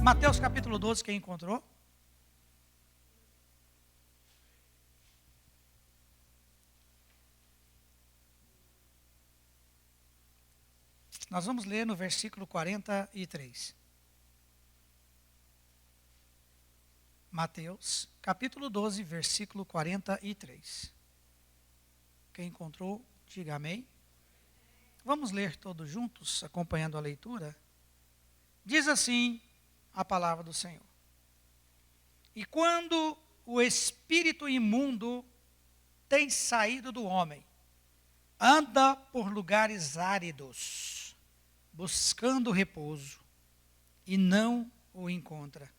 Mateus capítulo 12, quem encontrou? Nós vamos ler no versículo 43. Mateus, capítulo 12, versículo 43. Quem encontrou, diga amém. Vamos ler todos juntos, acompanhando a leitura. Diz assim a palavra do Senhor. E quando o espírito imundo tem saído do homem, anda por lugares áridos, buscando repouso, e não o encontra.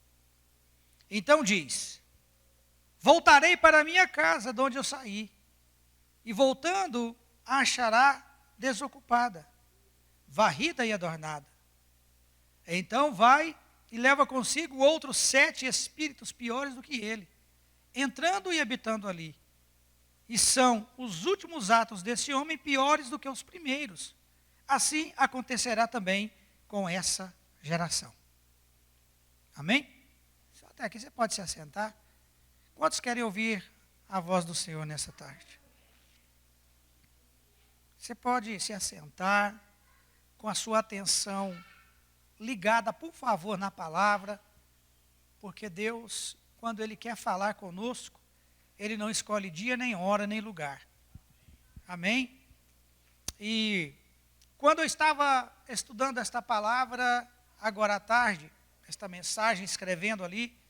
Então diz: voltarei para a minha casa, de onde eu saí, e voltando, a achará desocupada, varrida e adornada. Então vai e leva consigo outros 7 espíritos piores do que ele, entrando e habitando ali. E são os últimos atos desse homem piores do que os primeiros. Assim acontecerá também com essa geração. Amém? Até aqui você pode se assentar. Quantos querem ouvir a voz do Senhor nessa tarde? Você pode se assentar com a sua atenção ligada, por favor, na palavra, porque Deus, quando Ele quer falar conosco, Ele não escolhe dia, nem hora, nem lugar. Amém? E quando eu estava estudando esta palavra, agora à tarde, esta mensagem, escrevendo ali,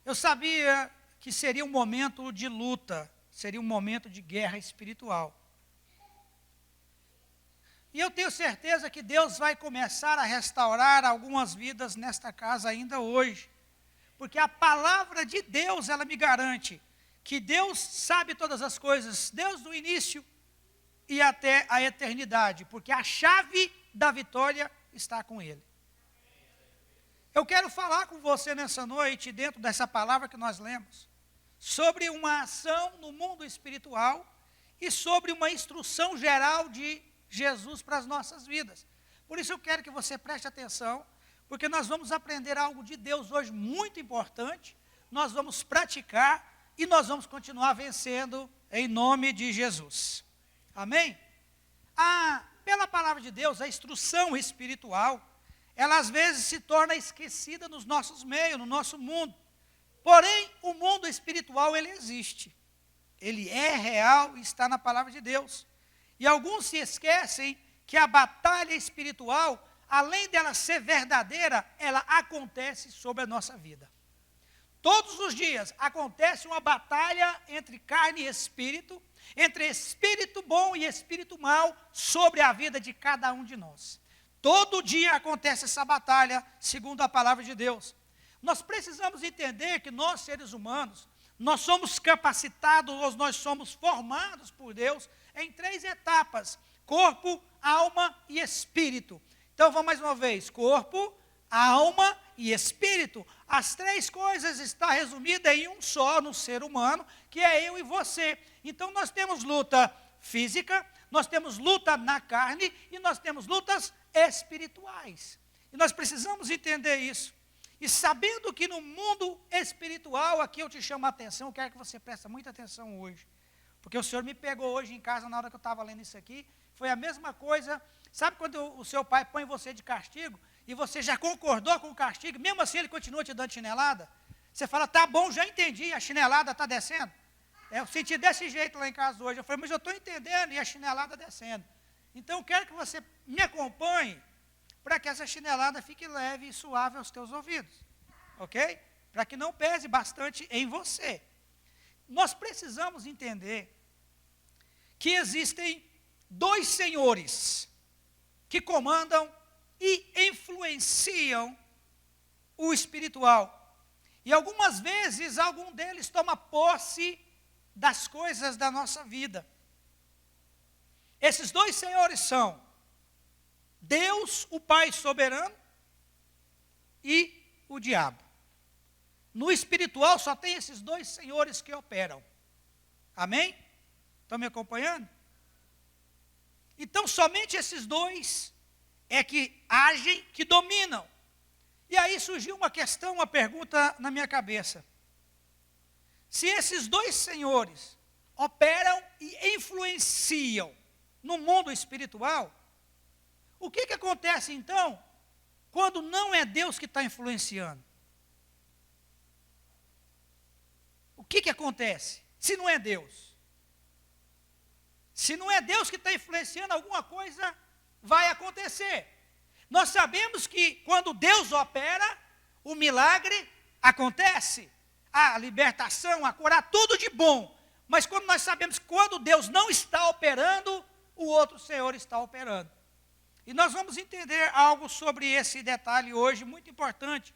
eu sabia que seria um momento de luta, seria um momento de guerra espiritual. E eu tenho certeza que Deus vai começar a restaurar algumas vidas nesta casa ainda hoje. Porque a palavra de Deus, ela me garante que Deus sabe todas as coisas, desde o início e até a eternidade. Porque a chave da vitória está com Ele. Eu quero falar com você nessa noite, dentro dessa palavra que nós lemos, sobre uma ação no mundo espiritual e sobre uma instrução geral de Jesus para as nossas vidas. Por isso eu quero que você preste atenção, porque nós vamos aprender algo de Deus hoje muito importante, nós vamos praticar e nós vamos continuar vencendo em nome de Jesus. Amém? Pela palavra de Deus, a instrução espiritual, ela às vezes se torna esquecida nos nossos meios, no nosso mundo. Porém, o mundo espiritual, ele existe. Ele é real e está na palavra de Deus. E alguns se esquecem que a batalha espiritual, além dela ser verdadeira, ela acontece sobre a nossa vida. Todos os dias acontece uma batalha entre carne e espírito, entre espírito bom e espírito mau, sobre a vida de cada um de nós. Todo dia acontece essa batalha, segundo a palavra de Deus. Nós precisamos entender que nós, seres humanos, nós somos capacitados, nós somos formados por Deus em 3 etapas: corpo, alma e espírito. Então vamos mais uma vez: corpo, alma e espírito. As 3 coisas estão resumidas em um só no ser humano, que é eu e você. Então nós temos luta física, nós temos luta na carne e nós temos lutas espirituais. E nós precisamos entender isso. E sabendo que no mundo espiritual, aqui eu te chamo a atenção, eu quero que você preste muita atenção hoje. Porque o Senhor me pegou hoje em casa, na hora que eu estava lendo isso aqui, foi a mesma coisa. Sabe quando o seu pai põe você de castigo, e você já concordou com o castigo, mesmo assim ele continua te dando chinelada? Você fala: tá bom, já entendi, a chinelada está descendo. Eu senti desse jeito lá em casa hoje. Eu falei: mas eu estou entendendo, e a chinelada descendo. Então eu quero que você me acompanhe, para que essa chinelada fique leve e suave aos teus ouvidos. Ok? Para que não pese bastante em você. Nós precisamos entender que existem 2 senhores que comandam e influenciam o espiritual. E algumas vezes, algum deles toma posse das coisas da nossa vida. Esses 2 senhores são Deus, o Pai soberano, e o diabo. No espiritual só tem esses 2 senhores que operam. Amém? Estão me acompanhando? Então somente esses 2 é que agem, que dominam. E aí surgiu uma questão, uma pergunta na minha cabeça. Se esses dois senhores operam e influenciam no mundo espiritual, o que acontece então quando não é Deus que está influenciando? O que acontece se não é Deus? Se não é Deus que está influenciando, alguma coisa vai acontecer. Nós sabemos que quando Deus opera, o milagre acontece. A libertação, a curar, tudo de bom. Mas quando nós sabemos que quando Deus não está operando, o outro Senhor está operando. E nós vamos entender algo sobre esse detalhe hoje, muito importante.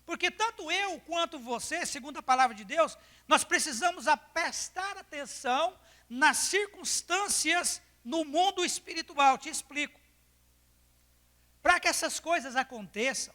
Porque tanto eu quanto você, segundo a palavra de Deus, nós precisamos prestar atenção nas circunstâncias no mundo espiritual. Te explico. Para que essas coisas aconteçam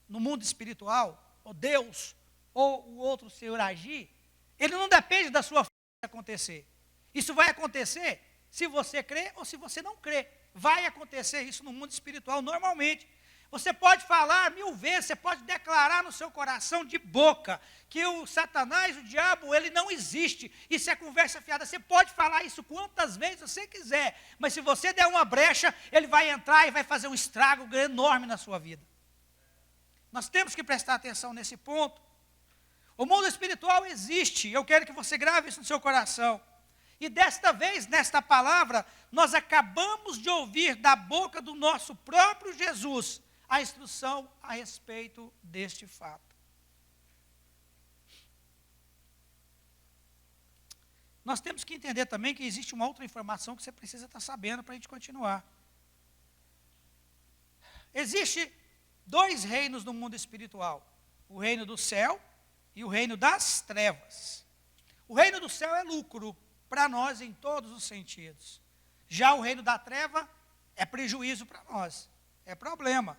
no mundo espiritual, ou Deus ou o outro Senhor agir, ele não depende da sua força de acontecer. Isso vai acontecer se você crê ou se você não crê. Vai acontecer isso no mundo espiritual normalmente. Você pode falar 1000 vezes, você pode declarar no seu coração de boca que o Satanás, o diabo, ele não existe. Isso é conversa fiada. Você pode falar isso quantas vezes você quiser, mas se você der uma brecha, ele vai entrar e vai fazer um estrago enorme na sua vida. Nós temos que prestar atenção nesse ponto. O mundo espiritual existe. Eu quero que você grave isso no seu coração. E desta vez, nesta palavra, nós acabamos de ouvir da boca do nosso próprio Jesus a instrução a respeito deste fato. Nós temos que entender também que existe uma outra informação que você precisa estar sabendo para a gente continuar. Existem 2 reinos no mundo espiritual: o reino do céu e o reino das trevas. O reino do céu é lucro para nós em todos os sentidos. Já o reino da treva é prejuízo para nós, é problema.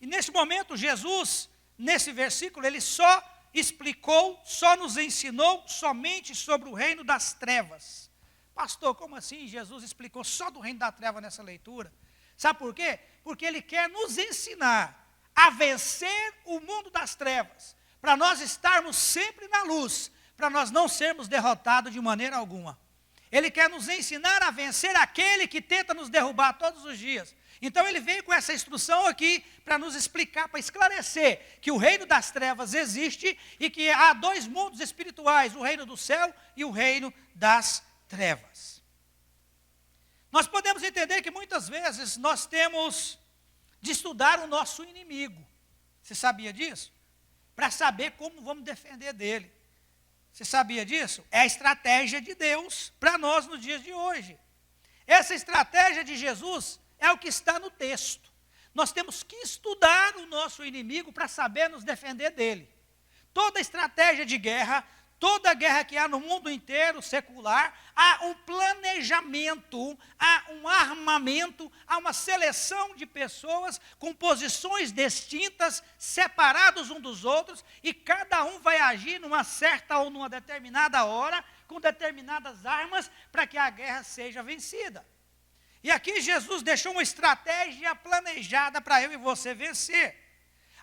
E nesse momento, Jesus, nesse versículo, ele só explicou, só nos ensinou somente sobre o reino das trevas. Pastor, como assim Jesus explicou só do reino da treva nessa leitura? Sabe por quê? Porque ele quer nos ensinar a vencer o mundo das trevas, para nós estarmos sempre na luz, para nós não sermos derrotados de maneira alguma. Ele quer nos ensinar a vencer aquele que tenta nos derrubar todos os dias. Então ele veio com essa instrução aqui para nos explicar, para esclarecer que o reino das trevas existe e que há 2 mundos espirituais, o reino do céu e o reino das trevas. Nós podemos entender que muitas vezes nós temos de estudar o nosso inimigo. Você sabia disso? Para saber como vamos defender dele. Você sabia disso? É a estratégia de Deus para nós nos dias de hoje. Essa estratégia de Jesus é o que está no texto. Nós temos que estudar o nosso inimigo para saber nos defender dele. Toda estratégia de guerra, toda guerra que há no mundo inteiro, secular, há um planejamento, há um armamento, há uma seleção de pessoas com posições distintas, separados uns dos outros, e cada um vai agir numa certa ou numa determinada hora, com determinadas armas, para que a guerra seja vencida. E aqui Jesus deixou uma estratégia planejada para eu e você vencer.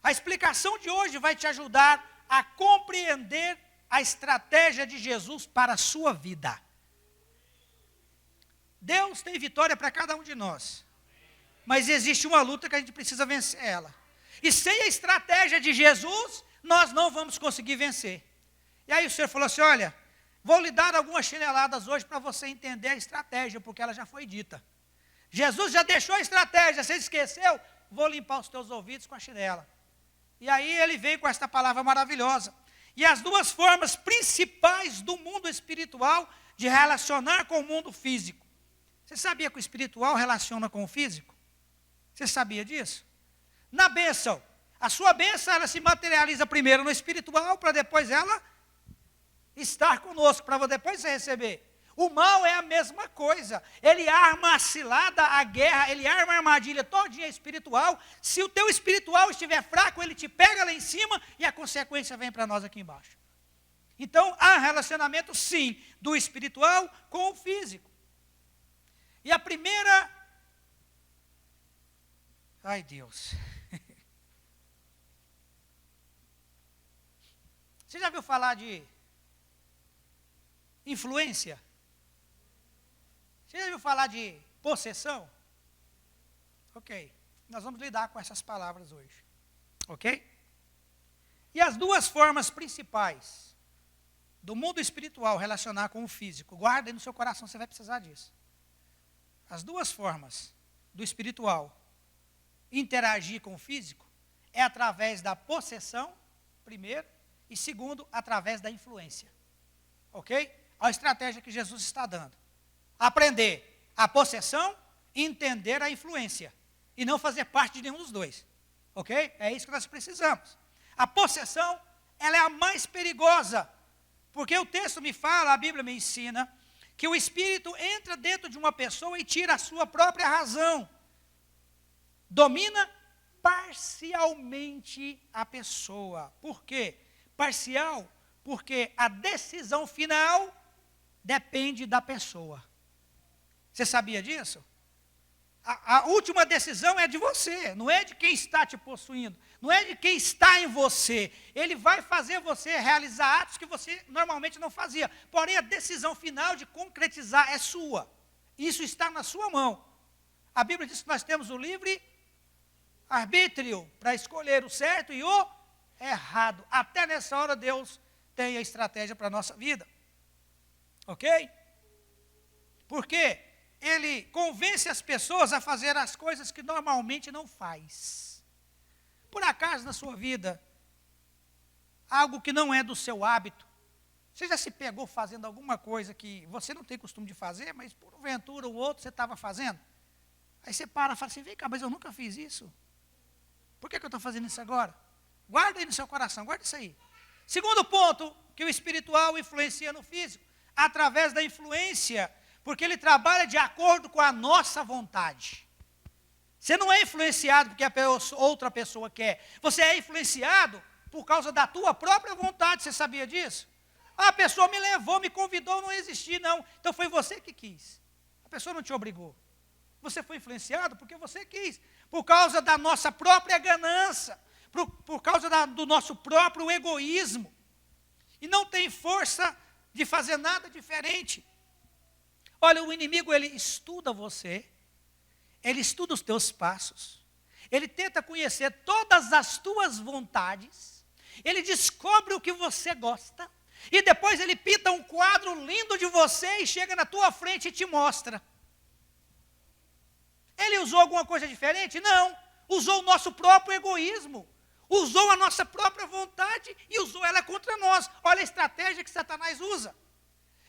A explicação de hoje vai te ajudar a compreender a estratégia de Jesus para a sua vida. Deus tem vitória para cada um de nós, mas existe uma luta que a gente precisa vencer ela. E sem a estratégia de Jesus, nós não vamos conseguir vencer. E aí o Senhor falou assim: olha, vou lhe dar algumas chineladas hoje para você entender a estratégia, porque ela já foi dita. Jesus já deixou a estratégia, você esqueceu? Vou limpar os teus ouvidos com a chinela. E aí ele veio com esta palavra maravilhosa. E as 2 formas principais do mundo espiritual de relacionar com o mundo físico. Você sabia que o espiritual relaciona com o físico? Você sabia disso? Na bênção, a sua bênção ela se materializa primeiro no espiritual, para depois ela estar conosco, para depois você receber. O mal é a mesma coisa. Ele arma a cilada, a guerra, ele arma a armadilha todinha espiritual. Se o teu espiritual estiver fraco, ele te pega lá em cima e a consequência vem para nós aqui embaixo. Então, há relacionamento, sim, do espiritual com o físico. E a primeira... Ai, Deus. Você já viu falar de influência? Você já viu falar de possessão? Ok. Nós vamos lidar com essas palavras hoje. Ok? E as duas formas principais do mundo espiritual relacionar com o físico, guarda aí no seu coração, você vai precisar disso. As duas formas do espiritual interagir com o físico é através da possessão, primeiro, e segundo, através da influência. Ok? A estratégia que Jesus está dando. Aprender a possessão e entender a influência. E não fazer parte de nenhum dos dois. Ok? É isso que nós precisamos. A possessão, ela é a mais perigosa. Porque o texto me fala, a Bíblia me ensina, que o espírito entra dentro de uma pessoa e tira a sua própria razão. Domina parcialmente a pessoa. Por quê? Parcial, porque a decisão final depende da pessoa. Você sabia disso? A última decisão é de você, não é de quem está te possuindo, não é de quem está em você. Ele vai fazer você realizar atos que você normalmente não fazia. Porém, a decisão final de concretizar é sua. Isso está na sua mão. A Bíblia diz que nós temos o livre arbítrio para escolher o certo e o errado. Até nessa hora Deus tem a estratégia para a nossa vida. Ok? Por quê? Ele convence as pessoas a fazer as coisas que normalmente não faz. Por acaso na sua vida, algo que não é do seu hábito, você já se pegou fazendo alguma coisa que você não tem costume de fazer, mas porventura o outro você estava fazendo? Aí você para e fala assim, vem cá, mas eu nunca fiz isso. Por que eu estou fazendo isso agora? Guarda aí no seu coração, guarda isso aí. Segundo ponto, que o espiritual influencia no físico, através da influência, porque ele trabalha de acordo com a nossa vontade. Você não é influenciado porque a outra pessoa quer. Você é influenciado por causa da tua própria vontade. Você sabia disso? A pessoa me levou, me convidou, não existi, não. Então foi você que quis. A pessoa não te obrigou. Você foi influenciado porque você quis. Por causa da nossa própria ganância. Por causa do nosso próprio egoísmo. E não tem força de fazer nada diferente. Olha, o inimigo, ele estuda você, ele estuda os teus passos, ele tenta conhecer todas as tuas vontades, ele descobre o que você gosta, e depois ele pinta um quadro lindo de você e chega na tua frente e te mostra. Ele usou alguma coisa diferente? Não, usou o nosso próprio egoísmo, usou a nossa própria vontade e usou ela contra nós. Olha a estratégia que Satanás usa.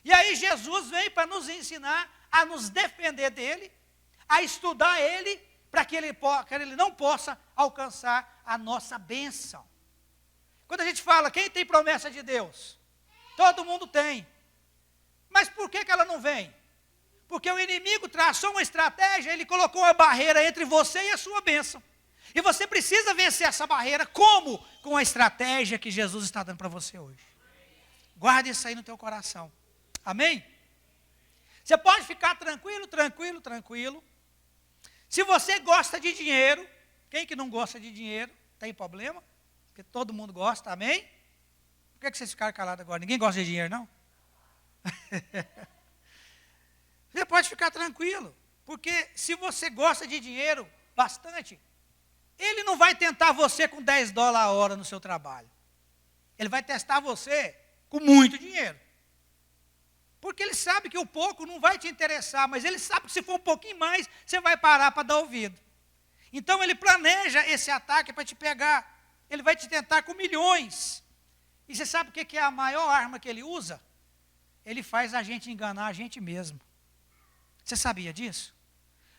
E aí Jesus vem para nos ensinar a nos defender dele, a estudar ele, para que ele não possa alcançar a nossa bênção. Quando a gente fala, quem tem promessa de Deus? Todo mundo tem. Mas por que ela não vem? Porque o inimigo traçou uma estratégia, ele colocou uma barreira entre você e a sua bênção. E você precisa vencer essa barreira. Como? Com a estratégia que Jesus está dando para você hoje. Guarde isso aí no teu coração. Amém? Você pode ficar tranquilo, tranquilo, tranquilo. Se você gosta de dinheiro, quem que não gosta de dinheiro? Tem problema? Porque todo mundo gosta, amém? Por que vocês ficaram calados agora? Ninguém gosta de dinheiro, não? Você pode ficar tranquilo. Porque se você gosta de dinheiro bastante, ele não vai tentar você com $10 a hora no seu trabalho. Ele vai testar você com muito dinheiro. Porque ele sabe que o pouco não vai te interessar, mas ele sabe que se for um pouquinho mais, você vai parar para dar ouvido. Então ele planeja esse ataque para te pegar. Ele vai te tentar com milhões. E você sabe o que é a maior arma que ele usa? Ele faz a gente enganar a gente mesmo. Você sabia disso?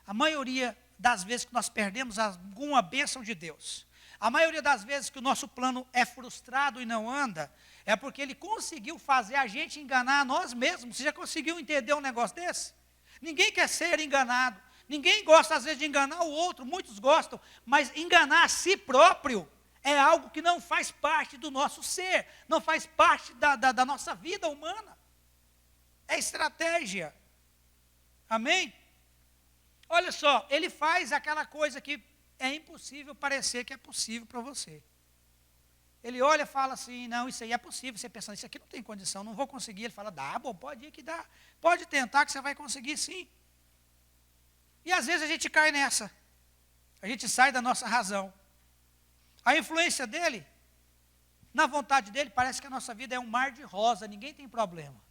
A maioria das vezes que nós perdemos alguma bênção de Deus, a maioria das vezes que o nosso plano é frustrado e não anda, é porque ele conseguiu fazer a gente enganar a nós mesmos. Você já conseguiu entender um negócio desse? Ninguém quer ser enganado. Ninguém gosta, às vezes, de enganar o outro. Muitos gostam. Mas enganar a si próprio é algo que não faz parte do nosso ser. Não faz parte da nossa vida humana. É estratégia. Amém? Olha só, ele faz aquela coisa que é impossível parecer que é possível para você. Ele olha e fala assim, não, isso aí é possível. Você pensa, isso aqui não tem condição, não vou conseguir. Ele fala, dá, bom, pode ir que dá. Pode tentar que você vai conseguir sim. E às vezes a gente cai nessa. A gente sai da nossa razão. A influência dele, na vontade dele, parece que a nossa vida é um mar de rosa, ninguém tem problema.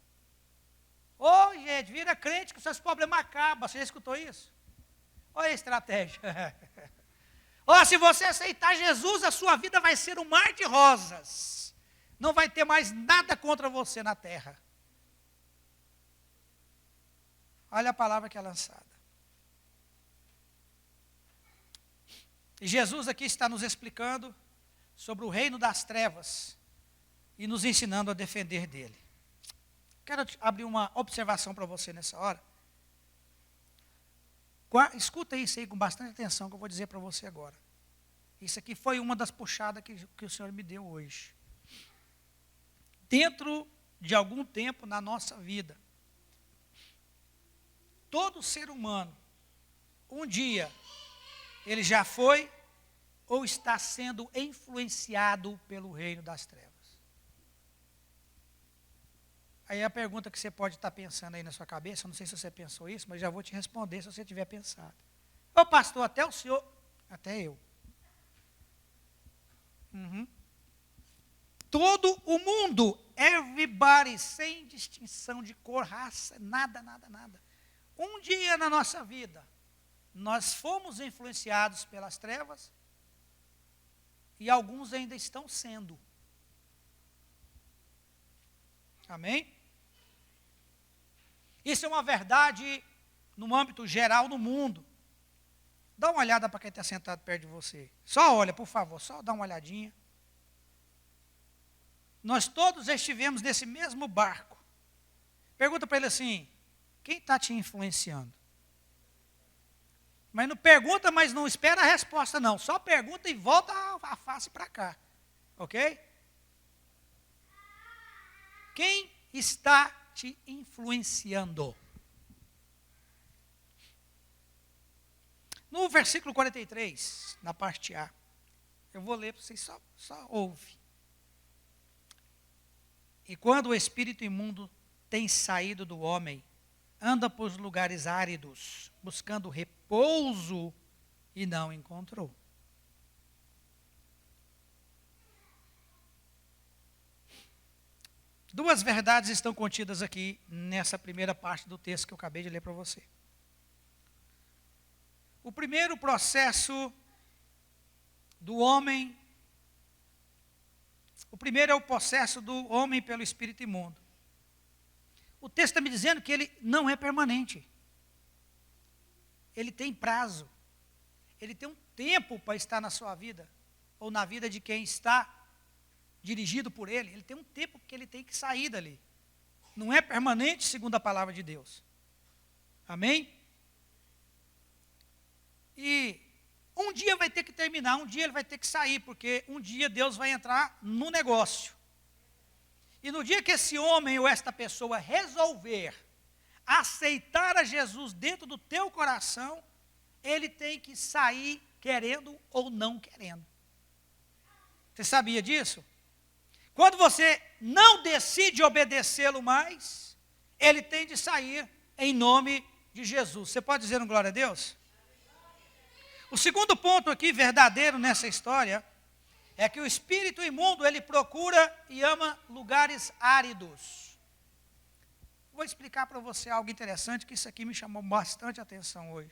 Ô, gente, vira crente que os seus problemas acabam. Você já escutou isso? Olha a estratégia. Ó, se você aceitar Jesus, a sua vida vai ser um mar de rosas. Não vai ter mais nada contra você na terra. Olha a palavra que é lançada. E Jesus aqui está nos explicando sobre o reino das trevas e nos ensinando a defender dele. Quero abrir uma observação para você nessa hora. Escuta isso aí com bastante atenção que eu vou dizer para você agora. Isso aqui foi uma das puxadas que o Senhor me deu hoje. Dentro de algum tempo na nossa vida, todo ser humano, um dia, ele já foi ou está sendo influenciado pelo reino das trevas. Aí a pergunta que você pode estar pensando aí na sua cabeça, eu não sei se você pensou isso, mas já vou te responder se você tiver pensado. Ô pastor, até o senhor, até eu. Todo o mundo, everybody, sem distinção de cor, raça, nada. Um dia na nossa vida, nós fomos influenciados pelas trevas e alguns ainda estão sendo. Amém? Isso é uma verdade no âmbito geral no mundo. Dá uma olhada para quem está sentado perto de você. Só olha, por favor, só dá uma olhadinha. Nós todos estivemos nesse mesmo barco. Pergunta para ele assim, quem está te influenciando? Mas não pergunta, mas não espera a resposta não. Só pergunta e volta a face para cá. Ok? Quem está te influenciando? No versículo 43, na parte A, eu vou ler para vocês, só ouve. E quando o espírito imundo tem saído do homem, anda por lugares áridos, buscando repouso e não encontrou. Duas verdades estão contidas aqui nessa primeira parte do texto que eu acabei de ler para você. O primeiro processo do homem, o primeiro é o processo do homem pelo espírito imundo. O texto está me dizendo que ele não é permanente. Ele tem prazo. Ele tem um tempo para estar na sua vida, ou na vida de quem está dirigido por ele. Ele tem um tempo que ele tem que sair dali. Não é permanente, segundo a palavra de Deus. Amém? E um dia vai ter que terminar, um dia ele vai ter que sair, porque um dia Deus vai entrar no negócio. E no dia que esse homem ou esta pessoa resolver aceitar a Jesus dentro do teu coração, ele tem que sair querendo ou não querendo. Você sabia disso? Quando você não decide obedecê-lo mais, ele tem de sair em nome de Jesus. Você pode dizer um glória a Deus? O segundo ponto aqui, verdadeiro nessa história, é que o espírito imundo, ele procura e ama lugares áridos. Vou explicar para você algo interessante, que isso aqui me chamou bastante atenção hoje.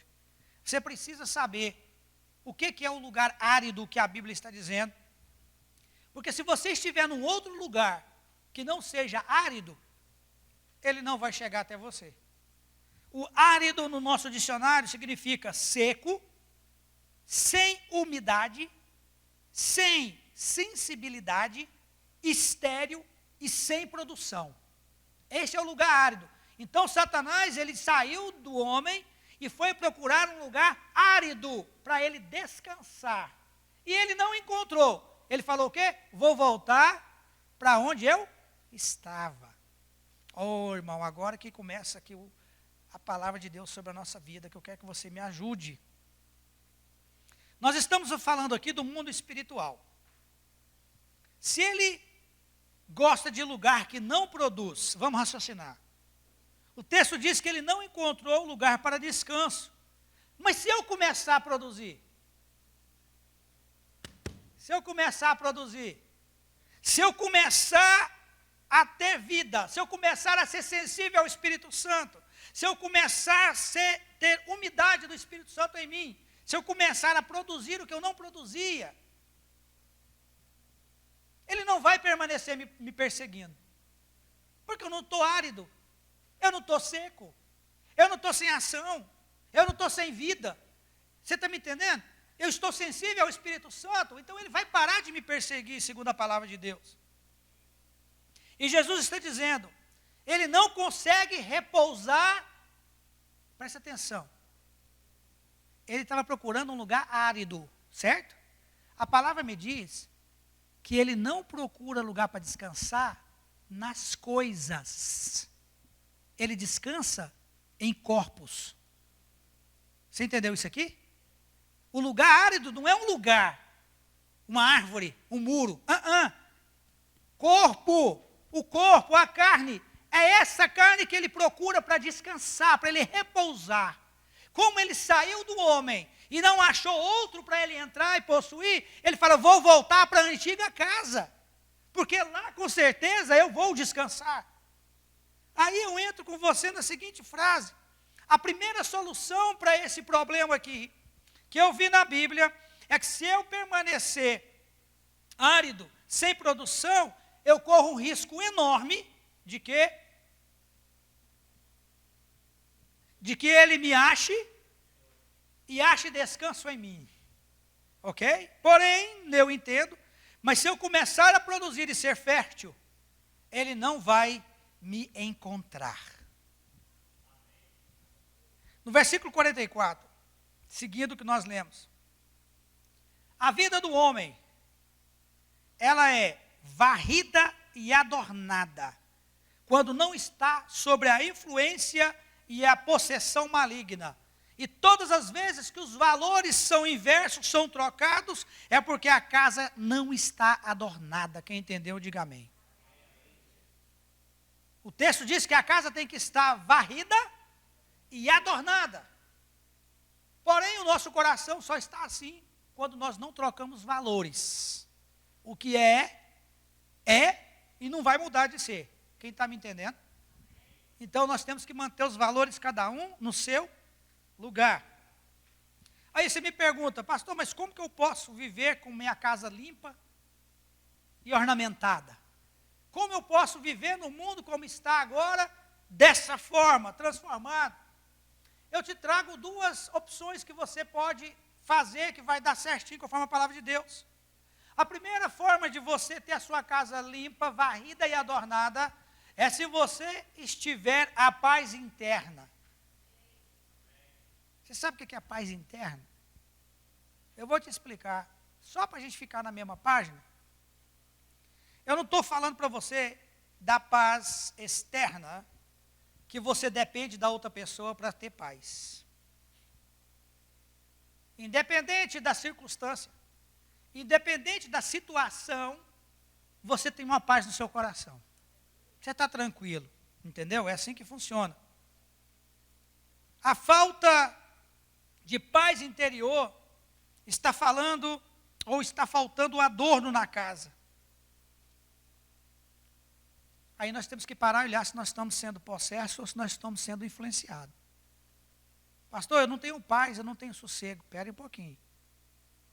Você precisa saber o que é o lugar árido que a Bíblia está dizendo. Porque se você estiver num outro lugar que não seja árido, ele não vai chegar até você. O árido no nosso dicionário significa seco, sem umidade, sem sensibilidade, estéril e sem produção. Esse é o lugar árido. Então Satanás, ele saiu do homem e foi procurar um lugar árido para ele descansar. E ele não encontrou. Ele falou o quê? Vou voltar para onde eu estava. Oh, irmão, agora que começa aqui a palavra de Deus sobre a nossa vida, que eu quero que você me ajude. Nós estamos falando aqui do mundo espiritual. Se ele gosta de lugar que não produz, vamos raciocinar. O texto diz que ele não encontrou lugar para descanso. Mas se eu começar a produzir, se eu começar a ter vida, se eu começar a ser sensível ao Espírito Santo, se eu começar a ter umidade do Espírito Santo em mim, se eu começar a produzir o que eu não produzia, ele não vai permanecer me perseguindo. Porque eu não estou árido, eu não estou seco, eu não estou sem ação, eu não estou sem vida. Você está me entendendo? Eu estou sensível ao Espírito Santo, então ele vai parar de me perseguir, segundo a palavra de Deus. E Jesus está dizendo, ele não consegue repousar, presta atenção, ele estava procurando um lugar árido, certo? A palavra me diz que ele não procura lugar para descansar nas coisas, ele descansa em corpos. Você entendeu isso aqui? O lugar árido não é um lugar, uma árvore, um muro. Corpo, o corpo, a carne, é essa carne que ele procura para descansar, para ele repousar. Como ele saiu do homem e não achou outro para ele entrar e possuir, ele fala, vou voltar para a antiga casa, porque lá com certeza eu vou descansar. Aí eu entro com você na seguinte frase, a primeira solução para esse problema aqui, que eu vi na Bíblia, é que se eu permanecer árido, sem produção, eu corro um risco enorme de que ele me ache e ache descanso em mim. Ok? Porém, eu entendo, mas se eu começar a produzir e ser fértil, ele não vai me encontrar. No versículo 44, seguindo o que nós lemos. A vida do homem, ela é varrida e adornada, quando não está sobre a influência e a possessão maligna. E todas as vezes que os valores são inversos, são trocados, é porque a casa não está adornada. Quem entendeu, diga amém. O texto diz que a casa tem que estar varrida e adornada. Porém, o nosso coração só está assim quando nós não trocamos valores. O que é e não vai mudar de ser. Quem está me entendendo? Então, nós temos que manter os valores, cada um no seu lugar. Aí você me pergunta, pastor, mas como que eu posso viver com minha casa limpa e ornamentada? Como eu posso viver no mundo como está agora, dessa forma, transformado? Eu te trago duas opções que você pode fazer, que vai dar certinho conforme a palavra de Deus. A primeira forma de você ter a sua casa limpa, varrida e adornada, é se você estiver a paz interna. Você sabe o que é a paz interna? Eu vou te explicar, só para a gente ficar na mesma página. Eu não estou falando para você da paz externa, que você depende da outra pessoa para ter paz. Independente da circunstância, independente da situação, você tem uma paz no seu coração. Você está tranquilo, entendeu? É assim que funciona. A falta de paz interior está falando, ou está faltando adorno na casa. Aí nós temos que parar e olhar se nós estamos sendo possessos ou se nós estamos sendo influenciados. Pastor, eu não tenho paz, eu não tenho sossego. Espera um pouquinho.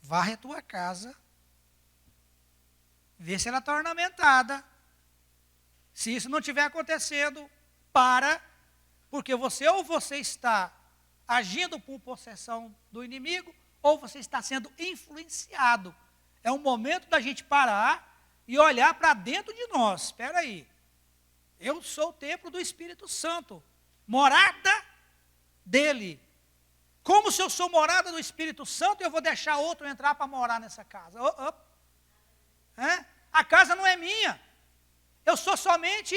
Varre a tua casa, vê se ela está ornamentada. Se isso não estiver acontecendo, porque você está agindo por possessão do inimigo, ou você está sendo influenciado. É um momento da gente parar e olhar para dentro de nós. Espera aí. Eu sou o templo do Espírito Santo, morada dele. Como se eu sou morada do Espírito Santo, eu vou deixar outro entrar para morar nessa casa? A casa não é minha. Eu sou somente,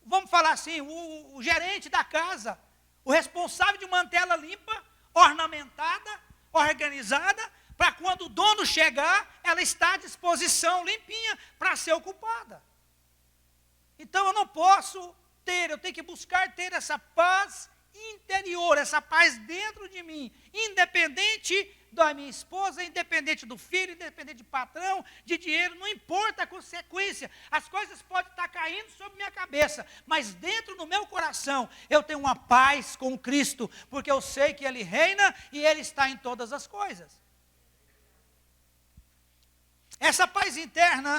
vamos falar assim, o gerente da casa, o responsável de manter ela limpa, ornamentada, organizada, para quando o dono chegar, ela está à disposição, limpinha, para ser ocupada. Então eu não posso ter, eu tenho que buscar ter essa paz interior, essa paz dentro de mim, independente da minha esposa, independente do filho, independente de patrão, de dinheiro, não importa a consequência, as coisas podem estar caindo sobre minha cabeça, mas dentro do meu coração eu tenho uma paz com Cristo, porque eu sei que Ele reina e Ele está em todas as coisas. Essa paz interna,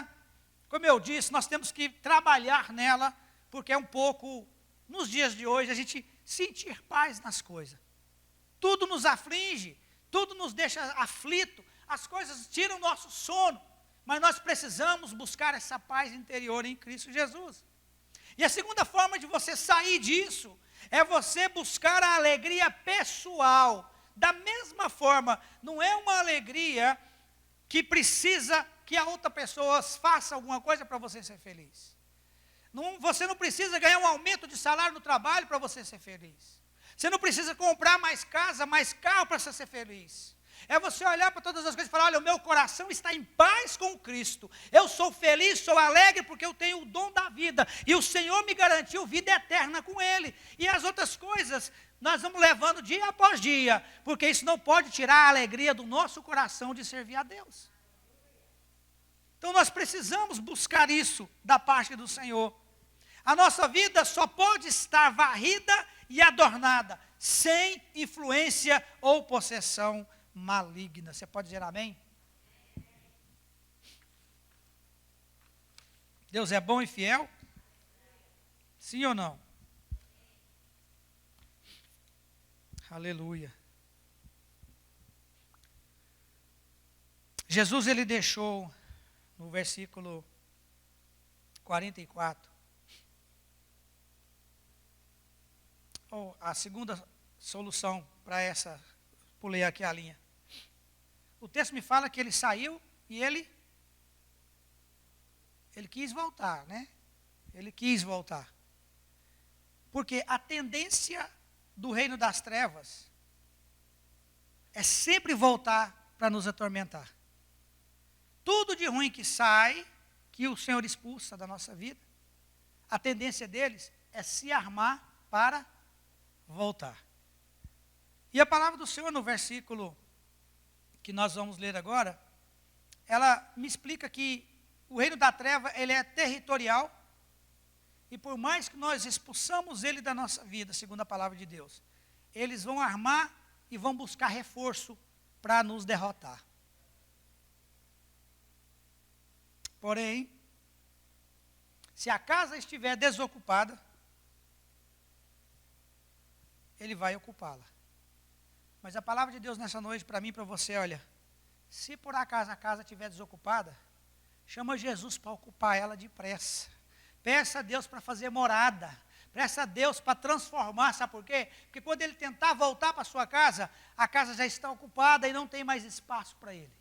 como eu disse, nós temos que trabalhar nela, porque é um pouco, nos dias de hoje, a gente sentir paz nas coisas. Tudo nos aflige, tudo nos deixa aflito, as coisas tiram o nosso sono, mas nós precisamos buscar essa paz interior em Cristo Jesus. E a segunda forma de você sair disso, é você buscar a alegria pessoal. Da mesma forma, não é uma alegria que precisa que a outra pessoa faça alguma coisa para você ser feliz. Você não precisa ganhar um aumento de salário no trabalho para você ser feliz. Você não precisa comprar mais casa, mais carro para você ser feliz. É você olhar para todas as coisas e falar, olha, o meu coração está em paz com Cristo. Eu sou feliz, sou alegre porque eu tenho o dom da vida. E o Senhor me garantiu vida eterna com Ele. E as outras coisas nós vamos levando dia após dia, porque isso não pode tirar a alegria do nosso coração de servir a Deus. Então nós precisamos buscar isso da parte do Senhor. A nossa vida só pode estar varrida e adornada, sem influência ou possessão maligna. Você pode dizer amém? Deus é bom e fiel? Sim ou não? Aleluia. Jesus, ele deixou no versículo 44, a segunda solução para essa, pulei aqui a linha. O texto me fala que ele saiu e ele quis voltar, né? Ele quis voltar. Porque a tendência do reino das trevas é sempre voltar para nos atormentar. Tudo de ruim que sai, que o Senhor expulsa da nossa vida, a tendência deles é se armar para voltar. E a palavra do Senhor no versículo que nós vamos ler agora, ela me explica que o reino da treva, ele é territorial, e por mais que nós expulsamos ele da nossa vida, segundo a palavra de Deus, eles vão armar e vão buscar reforço para nos derrotar. Porém, se a casa estiver desocupada, ele vai ocupá-la. Mas a palavra de Deus nessa noite, para mim e para você, olha, se por acaso a casa estiver desocupada, chama Jesus para ocupar ela depressa. Peça a Deus para fazer morada. Peça a Deus para transformar, sabe por quê? Porque quando ele tentar voltar para a sua casa, a casa já está ocupada e não tem mais espaço para ele.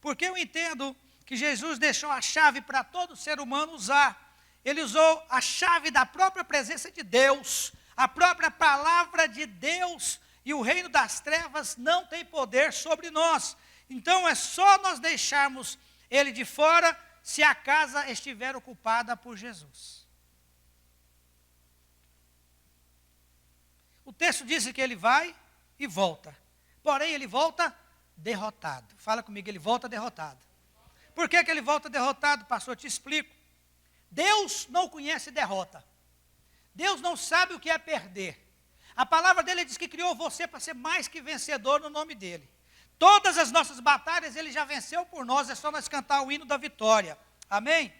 Porque eu entendo que Jesus deixou a chave para todo ser humano usar. Ele usou a chave da própria presença de Deus, a própria palavra de Deus, e o reino das trevas não tem poder sobre nós. Então é só nós deixarmos ele de fora, se a casa estiver ocupada por Jesus. O texto diz que ele vai e volta. Porém, ele volta derrotado. Fala comigo, ele volta derrotado. Por que ele volta derrotado, pastor? Eu te explico. Deus não conhece derrota. Deus não sabe o que é perder. A palavra dele diz que criou você para ser mais que vencedor no nome dele. Todas as nossas batalhas ele já venceu por nós, é só nós cantar o hino da vitória. Amém?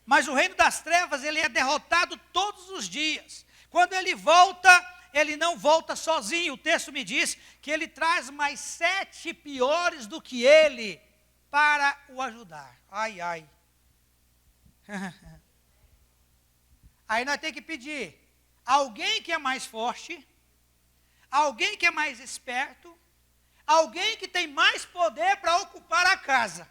Mas o reino das trevas, ele é derrotado todos os dias. Quando ele volta, ele não volta sozinho. O texto me diz que ele traz mais 7 piores do que ele para o ajudar. Ai, ai. Aí nós temos que pedir alguém que é mais forte, alguém que é mais esperto, alguém que tem mais poder para ocupar a casa.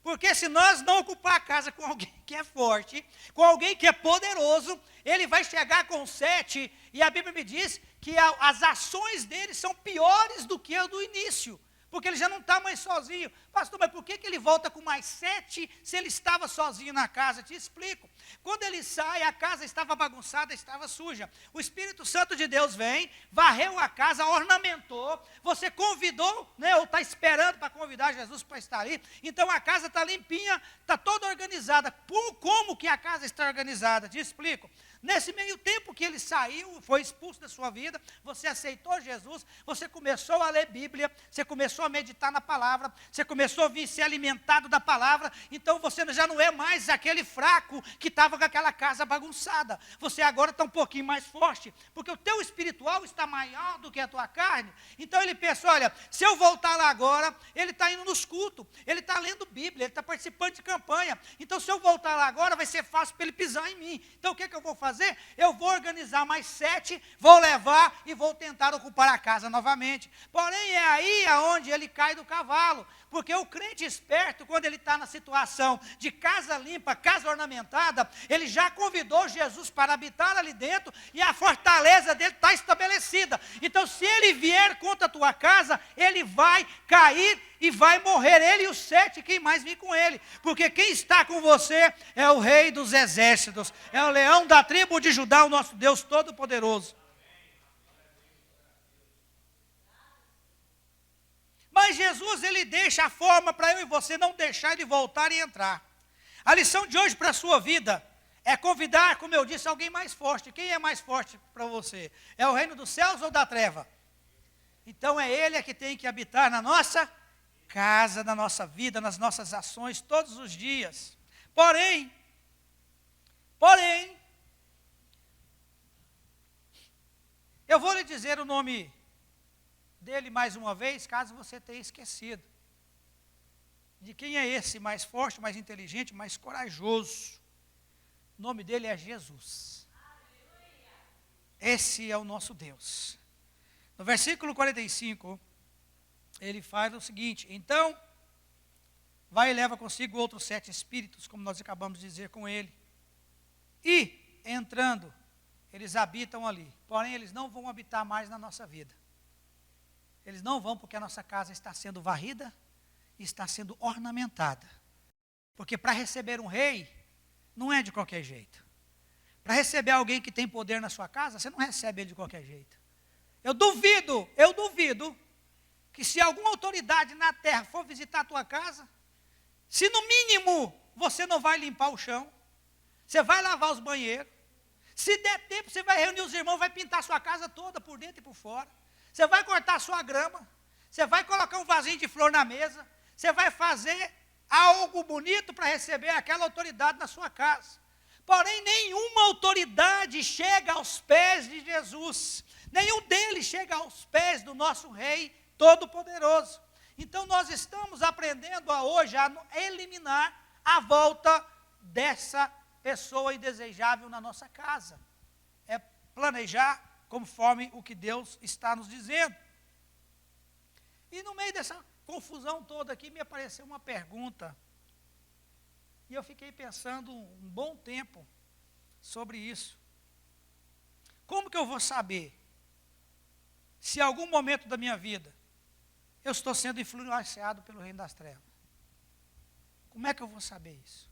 Porque se nós não ocupar a casa com alguém que é forte, com alguém que é poderoso, ele vai chegar com 7, e a Bíblia me diz que as ações dele são piores do que a do início. porque ele já não está mais sozinho. Pastor, mas por que ele volta com mais 7 se ele estava sozinho na casa? Te explico. Quando ele sai, a casa estava bagunçada, estava suja. O Espírito Santo de Deus vem, varreu a casa, ornamentou, você convidou, né, ou está esperando para convidar Jesus para estar ali, então a casa está limpinha, está toda organizada. Como que a casa está organizada? Te explico. Nesse meio tempo que ele saiu, foi expulso da sua vida, você aceitou Jesus, você começou a ler Bíblia, você começou a meditar na palavra, você começou a vir ser alimentado da palavra, então você já não é mais aquele fraco que estava com aquela casa bagunçada. Você agora está um pouquinho mais forte, porque o teu espiritual está maior do que a tua carne. Então ele pensou, olha, se eu voltar lá agora, ele está indo nos cultos, ele está lendo Bíblia, ele está participando de campanha. Então se eu voltar lá agora, vai ser fácil para ele pisar em mim. Então o que eu vou fazer? Eu vou organizar mais 7, vou levar e vou tentar ocupar a casa novamente. Porém, é aí aonde ele cai do cavalo, porque o crente esperto, quando ele está na situação de casa limpa, casa ornamentada, ele já convidou Jesus para habitar ali dentro e a fortaleza dele está estabelecida. Então, se ele vier contra a tua casa, ele vai cair e vai morrer, ele e os 7, quem mais vir com ele, porque quem está com você é o Rei dos exércitos, é o leão da tribo de Judá, o nosso Deus Todo-Poderoso. Mas Jesus, ele deixa a forma para eu e você não deixar ele voltar e entrar. A lição de hoje para a sua vida é convidar, como eu disse, alguém mais forte. Quem é mais forte para você? É o reino dos céus ou da treva? Então é ele que tem que habitar na nossa casa, na nossa vida, nas nossas ações, todos os dias. Porém, eu vou lhe dizer o nome dele mais uma vez, caso você tenha esquecido. De quem é esse mais forte, mais inteligente, mais corajoso? O nome dele é Jesus. Esse é o nosso Deus. No versículo 45, ele faz o seguinte: então, vai e leva consigo outros 7 espíritos, como nós acabamos de dizer com ele. E, entrando, eles habitam ali. Porém, eles não vão habitar mais na nossa vida. Eles não vão, porque a nossa casa está sendo varrida e está sendo ornamentada. Porque para receber um rei, não é de qualquer jeito. Para receber alguém que tem poder na sua casa, você não recebe ele de qualquer jeito. Eu duvido que se alguma autoridade na terra for visitar a tua casa, se no mínimo você não vai limpar o chão, você vai lavar os banheiros, se der tempo você vai reunir os irmãos, vai pintar a sua casa toda, por dentro e por fora. Você vai cortar a sua grama, você vai colocar um vasinho de flor na mesa, você vai fazer algo bonito para receber aquela autoridade na sua casa. Porém, nenhuma autoridade chega aos pés de Jesus. Nenhum deles chega aos pés do nosso Rei Todo-Poderoso. Então, nós estamos aprendendo hoje a eliminar a volta dessa pessoa indesejável na nossa casa. É planejar conforme o que Deus está nos dizendo. E no meio dessa confusão toda aqui, me apareceu uma pergunta. E eu fiquei pensando um bom tempo sobre isso. Como que eu vou saber se em algum momento da minha vida eu estou sendo influenciado pelo reino das trevas? Como é que eu vou saber isso?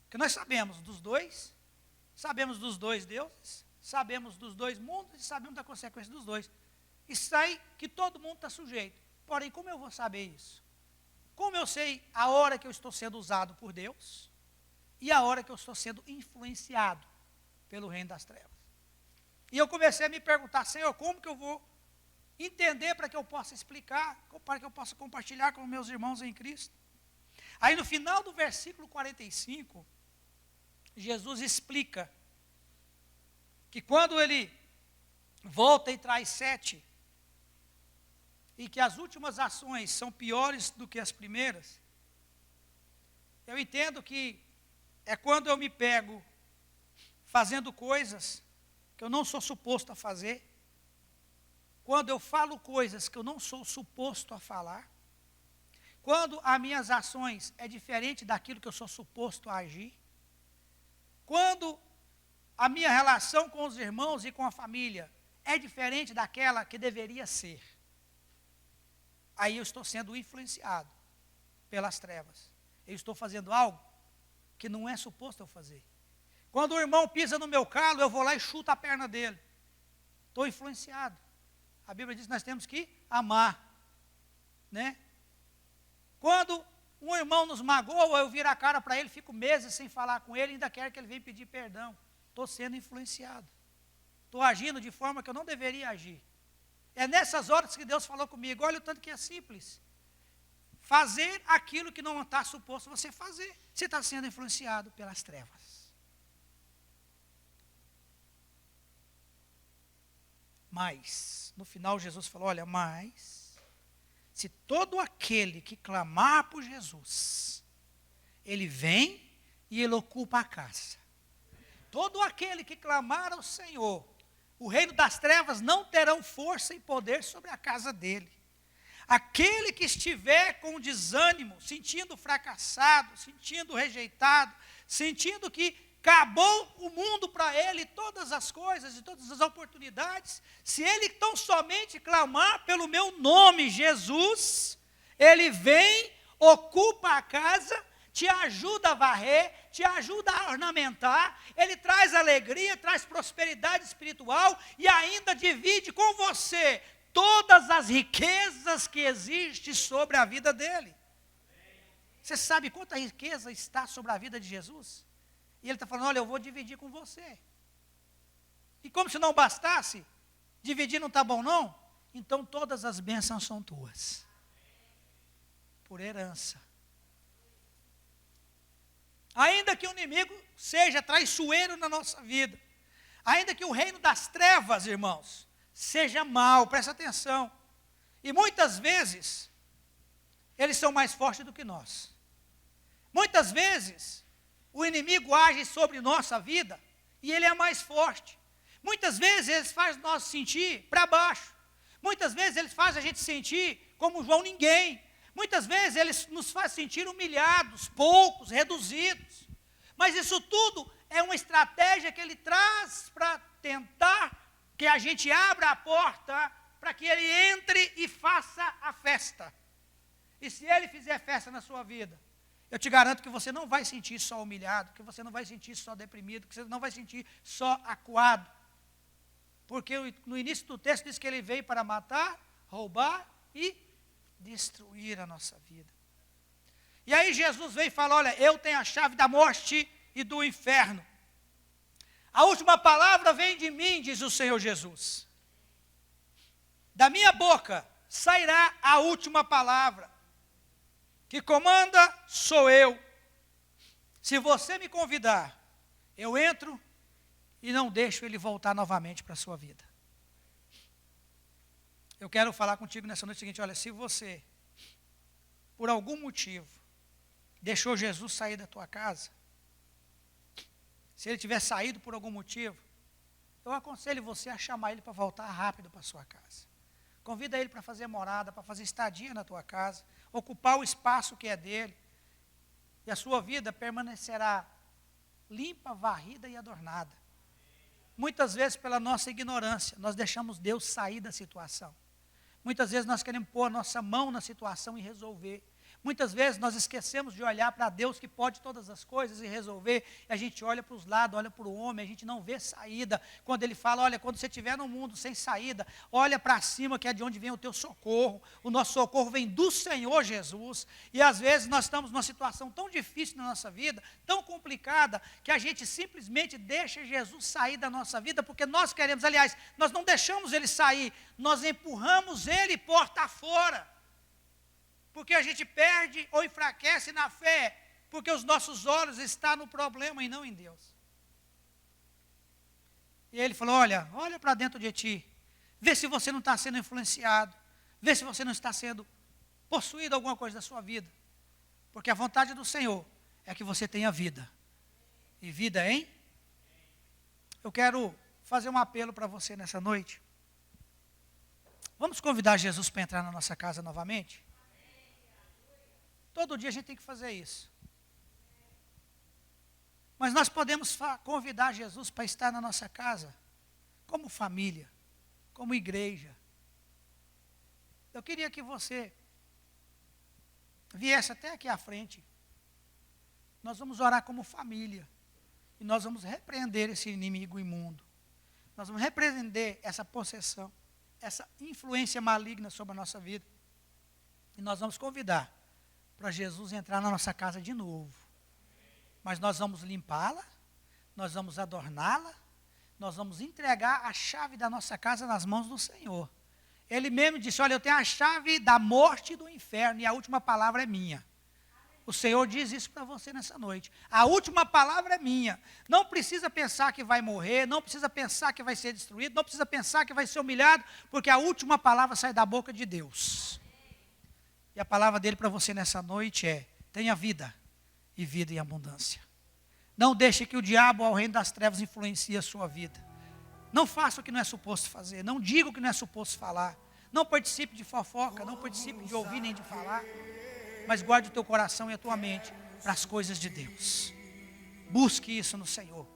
Porque nós sabemos dos dois deuses, sabemos dos dois mundos e sabemos da consequência dos dois. E sai que todo mundo está sujeito. Porém, como eu vou saber isso? Como eu sei a hora que eu estou sendo usado por Deus e a hora que eu estou sendo influenciado pelo reino das trevas? E eu comecei a me perguntar, Senhor, como que eu vou entender para que eu possa explicar, para que eu possa compartilhar com meus irmãos em Cristo? Aí no final do versículo 45, Jesus explica que quando ele volta e traz 7, e que as últimas ações são piores do que as primeiras, eu entendo que é quando eu me pego fazendo coisas que eu não sou suposto a fazer, quando eu falo coisas que eu não sou suposto a falar, quando as minhas ações é diferente daquilo que eu sou suposto a agir, quando a minha relação com os irmãos e com a família é diferente daquela que deveria ser. aí eu estou sendo influenciado pelas trevas. Eu estou fazendo algo que não é suposto eu fazer. Quando o irmão pisa no meu calo, eu vou lá e chuto a perna dele. Estou influenciado. A Bíblia diz que nós temos que amar, né? Quando um irmão nos magoa, eu viro a cara para ele, fico meses sem falar com ele, ainda quero que ele venha pedir perdão. Estou sendo influenciado. Estou agindo de forma que eu não deveria agir. É nessas horas que Deus falou comigo, olha o tanto que é simples. Fazer aquilo que não está suposto você fazer. Você está sendo influenciado pelas trevas. Mas, no final Jesus falou, olha, mas, se todo aquele que clamar por Jesus, ele vem e ele ocupa a casa. Todo aquele que clamar ao Senhor, o reino das trevas não terão força e poder sobre a casa dele. Aquele que estiver com desânimo, sentindo fracassado, sentindo rejeitado, sentindo que acabou o mundo para ele, todas as coisas e todas as oportunidades, se ele tão somente clamar pelo meu nome, Jesus, ele vem, ocupa a casa, te ajuda a varrer, te ajuda a ornamentar, ele traz alegria, traz prosperidade espiritual e ainda divide com você todas as riquezas que existem sobre a vida dele. Você sabe quanta riqueza está sobre a vida de Jesus? E ele está falando, olha, eu vou dividir com você. E como se não bastasse, dividir não está bom não? Então todas as bênçãos são tuas. Por herança. Ainda que o inimigo seja traiçoeiro na nossa vida, ainda que o reino das trevas, irmãos, seja mau, presta atenção. E muitas vezes, eles são mais fortes do que nós. Muitas vezes, o inimigo age sobre nossa vida e ele é mais forte. Muitas vezes, eles fazem nós sentir para baixo. Muitas vezes, eles fazem a gente sentir como João ninguém. Muitas vezes, eles nos fazem sentir humilhados, poucos, reduzidos. Mas isso tudo é uma estratégia que ele traz para tentar que a gente abra a porta para que ele entre e faça a festa. E se ele fizer festa na sua vida, eu te garanto que você não vai sentir só humilhado, que você não vai sentir só deprimido, que você não vai sentir só acuado. Porque no início do texto diz que ele veio para matar, roubar e destruir a nossa vida. E aí Jesus veio e fala, olha, eu tenho a chave da morte e do inferno. A última palavra vem de mim, diz o Senhor Jesus. Da minha boca sairá a última palavra. Que comanda sou eu. Se você me convidar, eu entro e não deixo ele voltar novamente para a sua vida. Eu quero falar contigo nessa noite seguinte, olha, se você, por algum motivo, deixou Jesus sair da tua casa, se ele tiver saído por algum motivo, eu aconselho você a chamar ele para voltar rápido para a sua casa. Convida ele para fazer morada, para fazer estadia na tua casa, ocupar o espaço que é dele, e a sua vida permanecerá limpa, varrida e adornada. Muitas vezes, pela nossa ignorância, nós deixamos Deus sair da situação. Muitas vezes nós queremos pôr a nossa mão na situação e resolver. Muitas vezes nós esquecemos de olhar para Deus que pode todas as coisas e resolver, e a gente olha para os lados, olha para o homem, a gente não vê saída. Quando ele fala, olha, quando você estiver no mundo sem saída, olha para cima que é de onde vem o teu socorro. O nosso socorro vem do Senhor Jesus. E às vezes nós estamos numa situação tão difícil na nossa vida, tão complicada, que a gente simplesmente deixa Jesus sair da nossa vida, porque nós queremos, aliás, nós não deixamos ele sair, nós empurramos ele porta fora. Porque a gente perde ou enfraquece na fé, porque os nossos olhos estão no problema e não em Deus. E ele falou, olha para dentro de ti, vê se você não está sendo influenciado, vê se você não está sendo possuído alguma coisa da sua vida. Porque a vontade do Senhor é que você tenha vida. E vida, hein? Eu quero fazer um apelo para você nessa noite. Vamos convidar Jesus para entrar na nossa casa novamente? Todo dia a gente tem que fazer isso. Mas nós podemos convidar Jesus para estar na nossa casa, como família, como igreja. Eu queria que você viesse até aqui à frente, nós vamos orar como família. E nós vamos repreender esse inimigo imundo. Nós vamos repreender essa possessão, essa influência maligna sobre a nossa vida. E nós vamos convidar para Jesus entrar na nossa casa de novo. Mas nós vamos limpá-la, nós vamos adorná-la, nós vamos entregar a chave da nossa casa nas mãos do Senhor. Ele mesmo disse, olha, eu tenho a chave da morte e do inferno, e a última palavra é minha. O Senhor diz isso para você nessa noite. A última palavra é minha. Não precisa pensar que vai morrer, não precisa pensar que vai ser destruído, não precisa pensar que vai ser humilhado, porque a última palavra sai da boca de Deus. E a palavra dele para você nessa noite é, tenha vida, e vida em abundância. Não deixe que o diabo, ao reino das trevas, influencie a sua vida. Não faça o que não é suposto fazer, não diga o que não é suposto falar. Não participe de fofoca, não participe de ouvir nem de falar. Mas guarde o teu coração e a tua mente para as coisas de Deus. Busque isso no Senhor.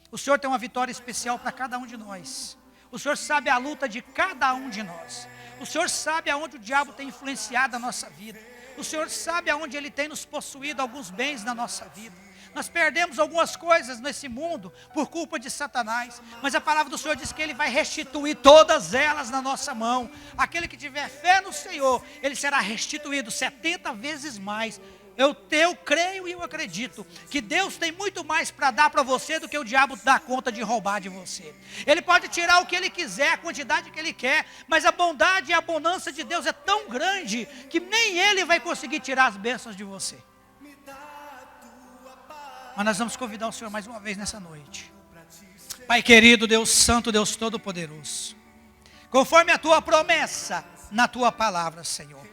O Senhor tem uma vitória especial para cada um de nós. O Senhor sabe a luta de cada um de nós. O Senhor sabe aonde o diabo tem influenciado a nossa vida. O Senhor sabe aonde ele tem nos possuído alguns bens na nossa vida. Nós perdemos algumas coisas nesse mundo por culpa de Satanás, mas a palavra do Senhor diz que Ele vai restituir todas elas na nossa mão. Aquele que tiver fé no Senhor, ele será restituído 70 vezes mais. Eu creio e eu acredito que Deus tem muito mais para dar para você do que o diabo dá conta de roubar de você. Ele pode tirar o que ele quiser, a quantidade que ele quer, mas a bondade e a bonança de Deus é tão grande que nem ele vai conseguir tirar as bênçãos de você. Mas nós vamos convidar o Senhor mais uma vez nessa noite. Pai querido, Deus santo, Deus todo-poderoso, conforme a tua promessa na tua palavra, Senhor,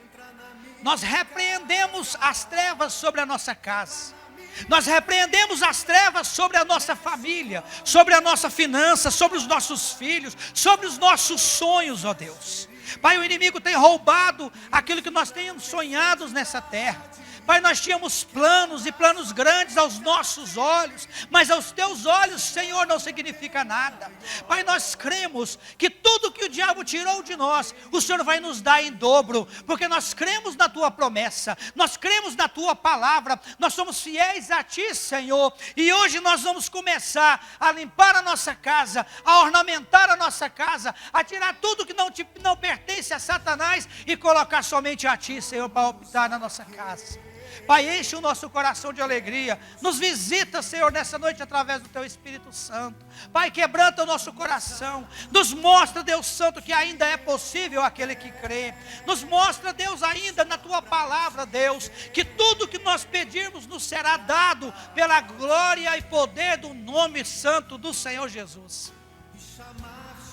nós repreendemos as trevas sobre a nossa casa. Nós repreendemos as trevas sobre a nossa família, sobre a nossa finança, sobre os nossos filhos, sobre os nossos sonhos, ó Deus. Pai, o inimigo tem roubado aquilo que nós tínhamos sonhado nessa terra. Pai, nós tínhamos planos e planos grandes aos nossos olhos, mas aos teus olhos, Senhor, não significa nada. Pai, nós cremos que tudo que o diabo tirou de nós, o Senhor vai nos dar em dobro, porque nós cremos na tua promessa, nós cremos na tua palavra, nós somos fiéis a ti, Senhor, e hoje nós vamos começar a limpar a nossa casa, a ornamentar a nossa casa, a tirar tudo que não pertence a Satanás e colocar somente a ti, Senhor, para habitar na nossa casa. Pai, enche o nosso coração de alegria. Nos visita, Senhor, nessa noite através do Teu Espírito Santo. Pai, quebranta o nosso coração. Nos mostra, Deus Santo, que ainda é possível aquele que crê. Nos mostra, Deus, ainda na Tua palavra, Deus, que tudo que nós pedirmos nos será dado pela glória e poder do nome santo do Senhor Jesus.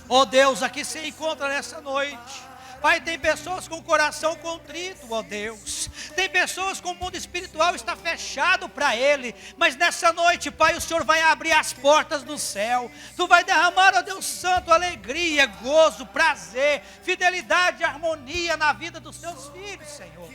Ó Deus, aqui se encontra nessa noite. Pai, tem pessoas com o coração contrito, ó Deus. Tem pessoas com o mundo espiritual está fechado para Ele. Mas nessa noite, Pai, o Senhor vai abrir as portas do céu. Tu vai derramar, ó Deus Santo, alegria, gozo, prazer, fidelidade e harmonia na vida dos Teus filhos, Senhor.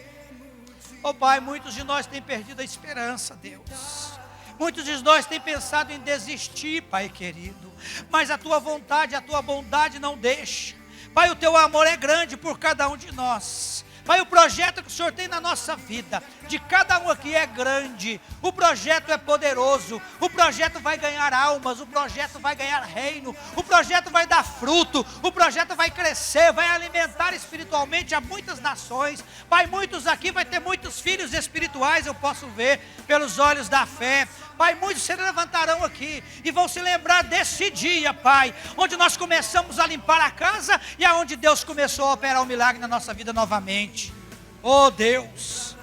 Ó Pai, muitos de nós têm perdido a esperança, Deus. Muitos de nós têm pensado em desistir, Pai querido. Mas a Tua vontade, a Tua bondade não deixa. Pai, o Teu amor é grande por cada um de nós. Pai, o projeto que o Senhor tem na nossa vida, de cada um aqui é grande. O projeto é poderoso. O projeto vai ganhar almas. O projeto vai ganhar reino. O projeto vai dar fruto. O projeto vai crescer, vai alimentar espiritualmente a muitas nações. Pai, muitos aqui vai ter muitos filhos espirituais, eu posso ver pelos olhos da fé. Pai, muitos se levantarão aqui e vão se lembrar desse dia, Pai, onde nós começamos a limpar a casa e aonde Deus começou a operar um milagre na nossa vida novamente. Oh Deus,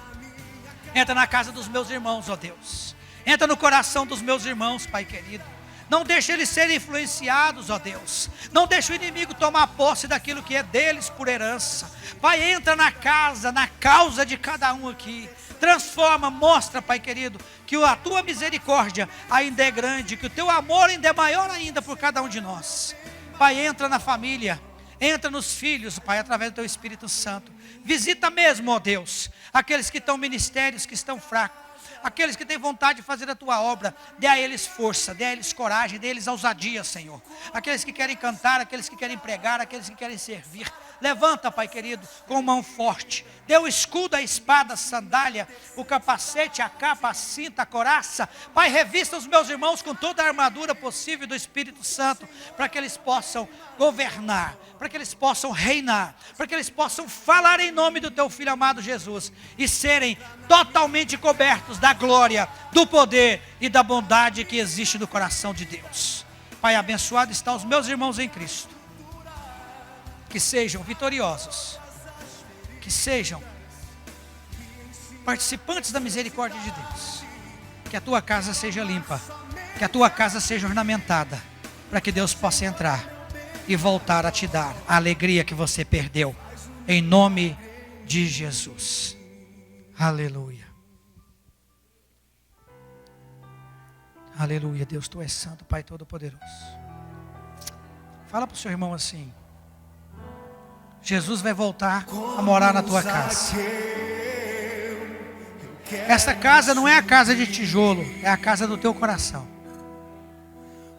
entra na casa dos meus irmãos, ó Deus. Entra no coração dos meus irmãos, Pai querido. Não deixe eles serem influenciados, ó Deus. Não deixe o inimigo tomar posse daquilo que é deles por herança. Pai, entra na casa, na causa de cada um aqui. Transforma, mostra, Pai querido, que a Tua misericórdia ainda é grande, que o Teu amor ainda é maior ainda por cada um de nós. Pai, entra na família, entra nos filhos, Pai, através do Teu Espírito Santo. Visita mesmo, ó Deus, aqueles que estão ministérios, que estão fracos. Aqueles que têm vontade de fazer a Tua obra, dê a eles força, dê a eles coragem, dê a eles ousadia, Senhor. Aqueles que querem cantar, aqueles que querem pregar, aqueles que querem servir. Levanta, Pai querido, com mão forte. dê o escudo, a espada, a sandália, o capacete, a capa, a cinta, a couraça. Pai, revista os meus irmãos com toda a armadura possível do Espírito Santo, para que eles possam governar, para que eles possam reinar, para que eles possam falar em nome do teu Filho amado Jesus, e serem totalmente cobertos da glória, do poder e da bondade que existe no coração de Deus. Pai, abençoado estão os meus irmãos em Cristo, que sejam vitoriosos, que sejam participantes da misericórdia de Deus, que a tua casa seja limpa, que a tua casa seja ornamentada, para que Deus possa entrar e voltar a te dar a alegria que você perdeu, em nome de Jesus. Aleluia. Aleluia. Deus, tu és santo, Pai Todo-Poderoso. Fala para o seu irmão assim: Jesus vai voltar a morar na tua casa. Essa casa não é a casa de tijolo, é a casa do teu coração.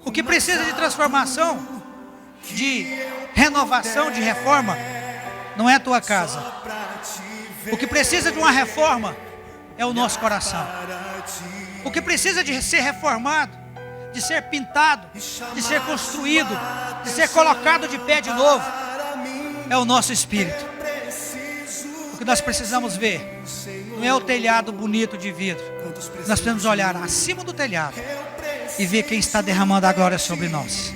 O que precisa de transformação, de renovação, de reforma, não é a tua casa. O que precisa de uma reforma é o nosso coração. O que precisa de ser reformado, de ser pintado, de ser construído, de ser colocado de pé de novo, é o nosso espírito. O que nós precisamos ver não é o telhado bonito de vidro. Nós precisamos olhar acima do telhado e ver quem está derramando a glória sobre nós.